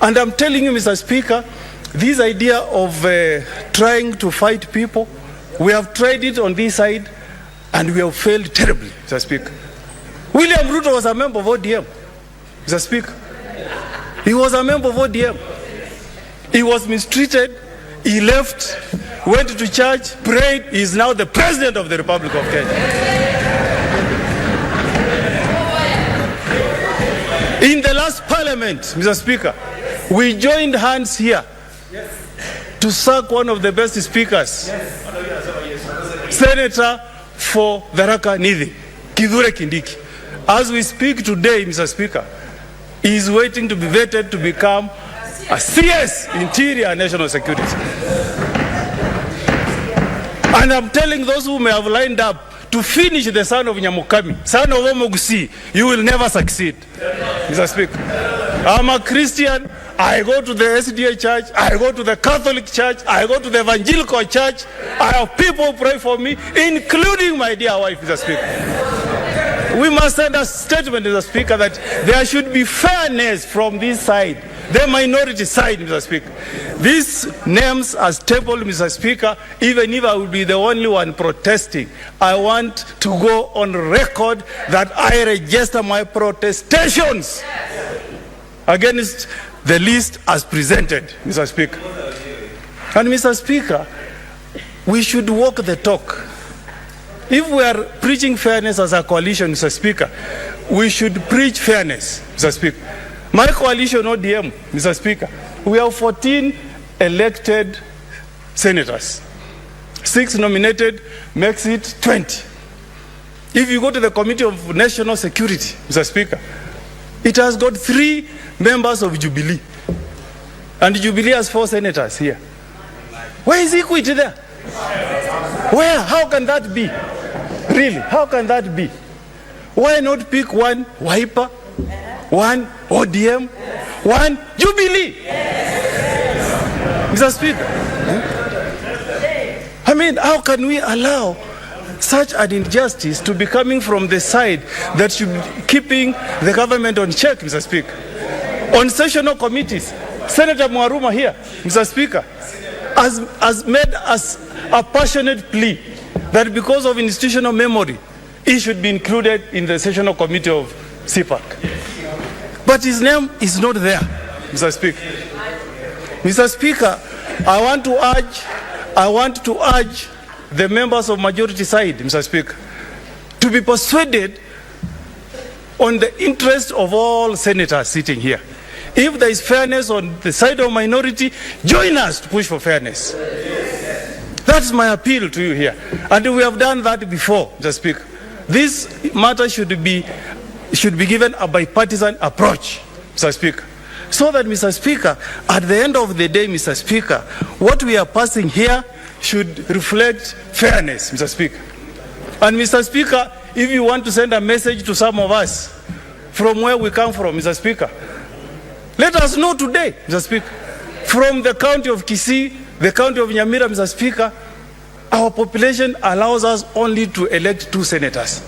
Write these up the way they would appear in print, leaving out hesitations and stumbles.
And I'm telling you, Mr. Speaker, this idea of trying to fight people, we have tried it on this side and we have failed terribly, Mr. Speaker. William Ruto was a member of ODM, Mr. Speaker. He was a member of ODM. He was mistreated. He left, went to church, prayed. He is now the president of the Republic of Kenya. In the last parliament, Mr. Speaker, we joined hands here to sack one of the best speakers, Senator for Tharaka Nithi, Kithure Kindiki. As we speak today, Mr. Speaker, he is waiting to be vetted to become a CS, Interior and National Security. And I'm telling those who may have lined up to finish the son of Nyamukami, son of Omogusi, you will never succeed, Mr. Speaker. I'm a Christian. I go to the SDA church. I go to the Catholic church. I go to the Evangelical church. I have people pray for me, including my dear wife, Mr. Speaker. We must send a statement, Mr. Speaker, that there should be fairness from this side, the minority side, Mr. Speaker. These names are stapled, Mr. Speaker. Even if I will be the only one protesting, I want to go on record that I register my protestations against the list as presented, Mr. Speaker. And Mr. Speaker, we should walk the talk. If we are preaching fairness as a coalition, Mr. Speaker, we should preach fairness, Mr. Speaker. My coalition, ODM, Mr. Speaker, we have 14 elected senators. 6 nominated makes it 20. If you go to the Committee of National Security, Mr. Speaker, it has got 3 members of Jubilee. And Jubilee has 4 senators here. Where is equity there? Where? How can that be? Really, how can that be? Why not pick one Wiper, one ODM, one Jubilee? Mr. Speaker, I mean, how can we allow such an injustice to be coming from the side that should be keeping the government on check, Mr. Speaker? On sessional committees, Senator Mwaruma here, Mr. Speaker, has made us a passionate plea that because of institutional memory, he should be included in the sessional committee of CPAC. But his name is not there, Mr. Speaker. Mr. Speaker, I want to urge the members of majority side, Mr. Speaker, to be persuaded on the interest of all senators sitting here. If there is fairness on the side of minority, join us to push for fairness. That's my appeal to you here. And we have done that before, Mr. Speaker. This matter should be given a bipartisan approach, Mr. Speaker. So that, Mr. Speaker, at the end of the day, Mr. Speaker, what we are passing here should reflect fairness, Mr. Speaker. And Mr. Speaker, if you want to send a message to some of us from where we come from, Mr. Speaker, let us know today, Mr. Speaker. From the county of Kisii, the county of Nyamira, Mr. Speaker, our population allows us only to elect 2 senators.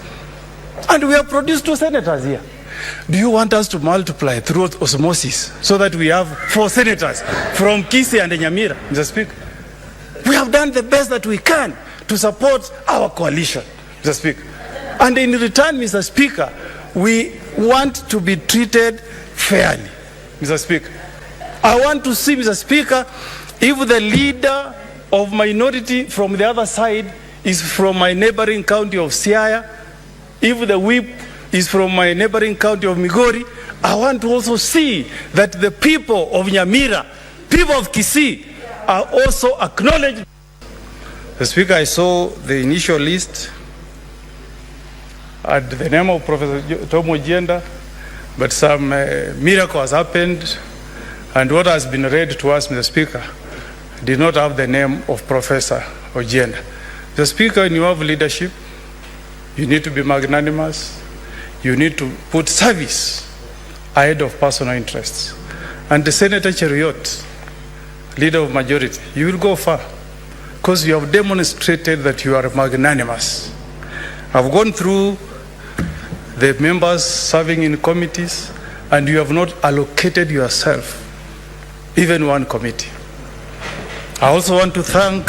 And we have produced 2 senators here. Do you want us to multiply through osmosis so that we have 4 senators from Kisii and Nyamira, Mr. Speaker? We have done the best that we can to support our coalition, Mr. Speaker. And in return, Mr. Speaker, we want to be treated fairly, Mr. Speaker. I want to see, Mr. Speaker, if the leader of minority from the other side is from my neighboring county of Siaya, if the whip is from my neighboring county of Migori, I want to also see that the people of Nyamira, people of Kisii, are also acknowledged. Mr. Speaker, I saw the initial list at the name of Professor Tom Ojenda, but some miracle has happened, and what has been read to us, Mr. Speaker, did not have the name of Professor Ojenda. Mr. Speaker, when you have leadership, you need to be magnanimous. You need to put service ahead of personal interests. And the Senator Cheruiyot, leader of majority, you will go far because you have demonstrated that you are magnanimous. I've gone through the members serving in committees, and you have not allocated yourself even one committee. I also want to thank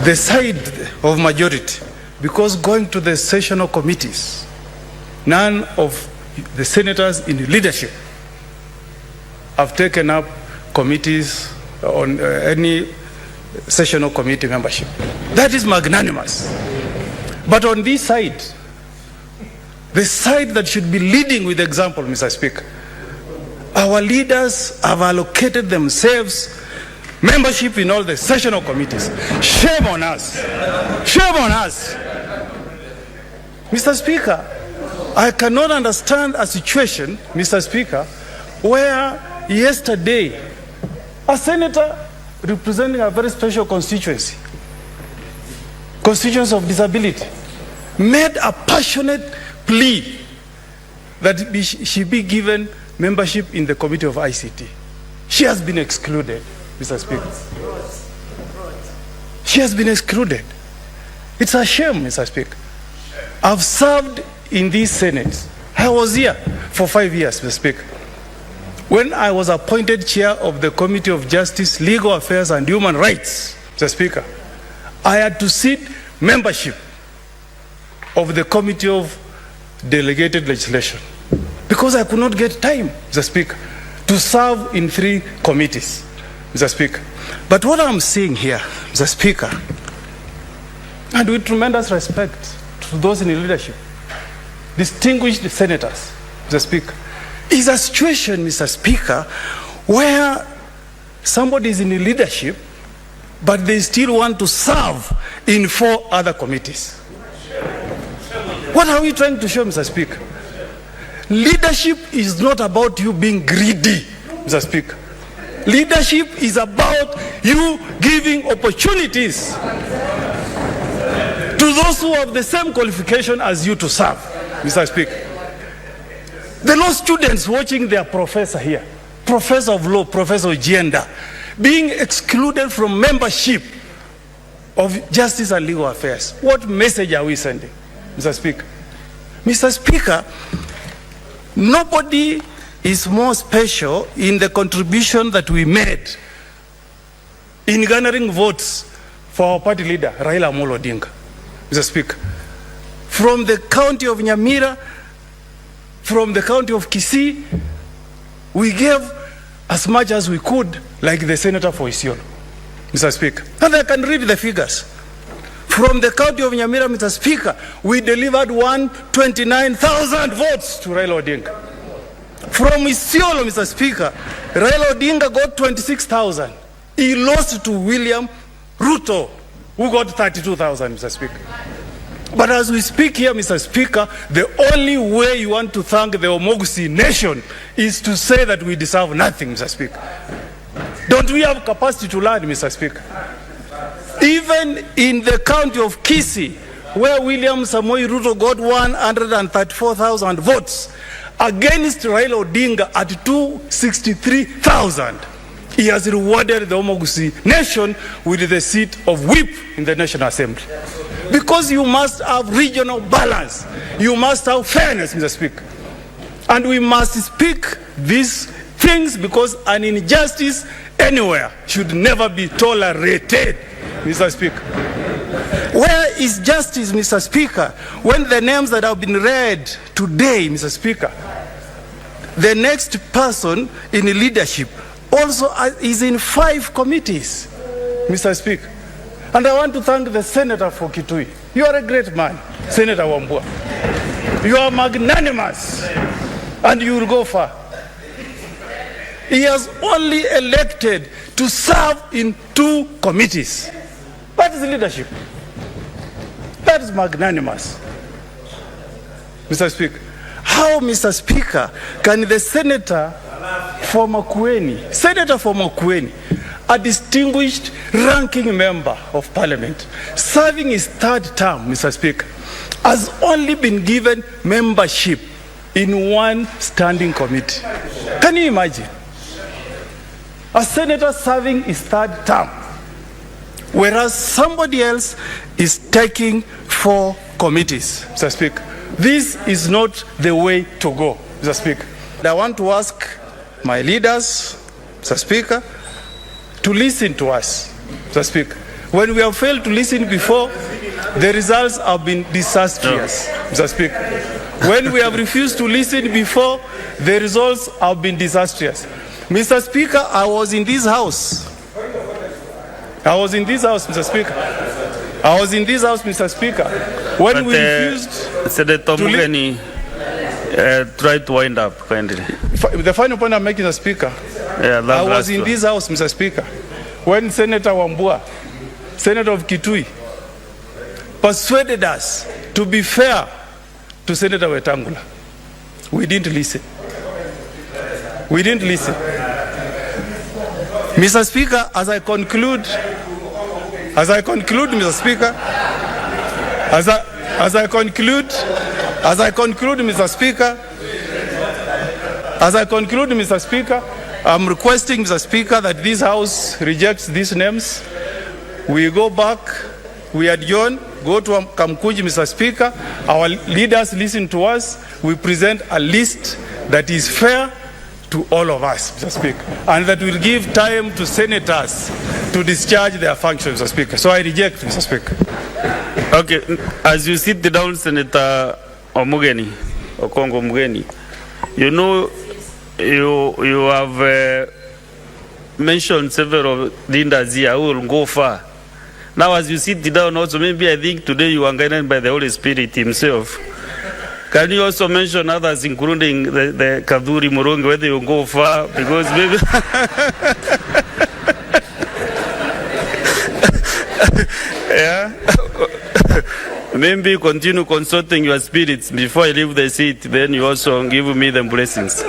the side of majority, because going to the sessional committees, none of the senators in leadership have taken up committees on any sessional committee membership. That is magnanimous. But on this side, the side that should be leading with example, Mr. Speaker, our leaders have allocated themselves membership in all the sessional committees. Shame on us. Shame on us. Mr. Speaker, I cannot understand a situation, Mr. Speaker, where yesterday a senator representing a very special constituency of disability, made a passionate plea that she be given membership in the Committee of ICT. She has been excluded, Mr. Speaker. She has been excluded. It's a shame, Mr. Speaker. I've served in this Senate. I was here for 5 years, Mr. Speaker. When I was appointed chair of the Committee of Justice, Legal Affairs and Human Rights, Mr. Speaker, I had to seek membership of the Committee of Delegated Legislation because I could not get time, Mr. Speaker, to serve in 3 committees, Mr. Speaker. But what I'm saying here, Mr. Speaker, and with tremendous respect to those in leadership, distinguished senators, Mr. Speaker, is a situation, Mr. Speaker, where somebody is in leadership, but they still want to serve in 4 other committees. What are we trying to show, Mr. Speaker? Leadership is not about you being greedy, Mr. Speaker. Leadership is about you giving opportunities to those who have the same qualification as you to serve, Mr. Speaker. The law students watching their professor here, professor of law, professor of gender, being excluded from membership of justice and legal affairs. What message are we sending, Mr. Speaker? Mr. Speaker, nobody is more special in the contribution that we made in garnering votes for our party leader, RAILA ODINGA Odinga, Mr. Speaker. From the county of Nyamira, from the county of Kisii, we gave as much as we could, like the senator for Isiolo, Mr. Speaker. And I can read the figures. From the county of Nyamira, Mr. Speaker, we delivered 129,000 votes to RAILA ODINGA. From Isiolo, Mr. Speaker, RAILA ODINGA got 26,000. He lost to William Ruto, who got 32,000, Mr. Speaker. But as we speak here, Mr. Speaker, the only way you want to thank the Omogusi nation is to say that we deserve nothing, Mr. Speaker. Don't we have capacity to learn, Mr. Speaker? Even in the county of Kisii, where William Samoei Ruto got 134,000 votes against RAILA ODINGA at 263,000, he has rewarded the Omogusi nation with the seat of whip in the National Assembly. Because you must have regional balance. You must have fairness, Mr. Speaker. And we must speak these things because an injustice anywhere should never be tolerated, Mr. Speaker. Where is justice, Mr. Speaker, when the names that have been read today, Mr. Speaker, the next person in leadership also is in 5 committees, Mr. Speaker. And I want to thank the senator for Kitui. You are a great man, Senator Wambua. You are magnanimous, and you will go far. He has only elected to serve in 2 committees. That is leadership. That is magnanimous. Mr. Speaker, how, Mr. Speaker, can the senator for Mogeni, a distinguished ranking member of parliament, serving his 3rd term, Mr. Speaker, has only been given membership in 1 standing committee? Can you imagine? A senator serving his 3rd term, whereas somebody else is taking 4 committees, Mr. Speaker. This is not the way to go, Mr. Speaker. I want to ask my leaders Mr. Speaker, to listen to us, Mr. Speaker. When we have failed to listen before, the results have been disastrous, Mr. Speaker. When we have refused to listen before, the results have been disastrous. Mr. Speaker, I was in this house. Mr. Speaker. Mr. Speaker. When we refused Senator Mogeni, try to wind up kindly. The final point I'm making, Mr. Speaker. Yeah, I was in this house, Mr. Speaker, when Senator Wambua, Senator of Kitui, persuaded us to be fair to Senator Wetangula. We didn't listen. Mr. Speaker, as I conclude, Mr. Speaker, Mr. Speaker, I'm requesting, Mr. Speaker, that this House rejects these names. We go back, we adjourn, go to Kamkunji, Mr. Speaker. Our leaders listen to us. We present a list that is fair to all of us, Mr. Speaker, and that will give time to senators to discharge their functions, Mr. Speaker. So I reject, Mr. Speaker. Okay, as you sit down, Senator Mogeni, Okong'o Mogeni, you know, you have mentioned several leaders here who will go far. Now, as you sit down, also maybe I think today you are guided by the Holy Spirit Himself. Can you also mention others, including the Kaduri Murongi, whether you go far? Because maybe yeah, maybe continue consulting your spirits before I leave the seat. Then you also give me the blessings.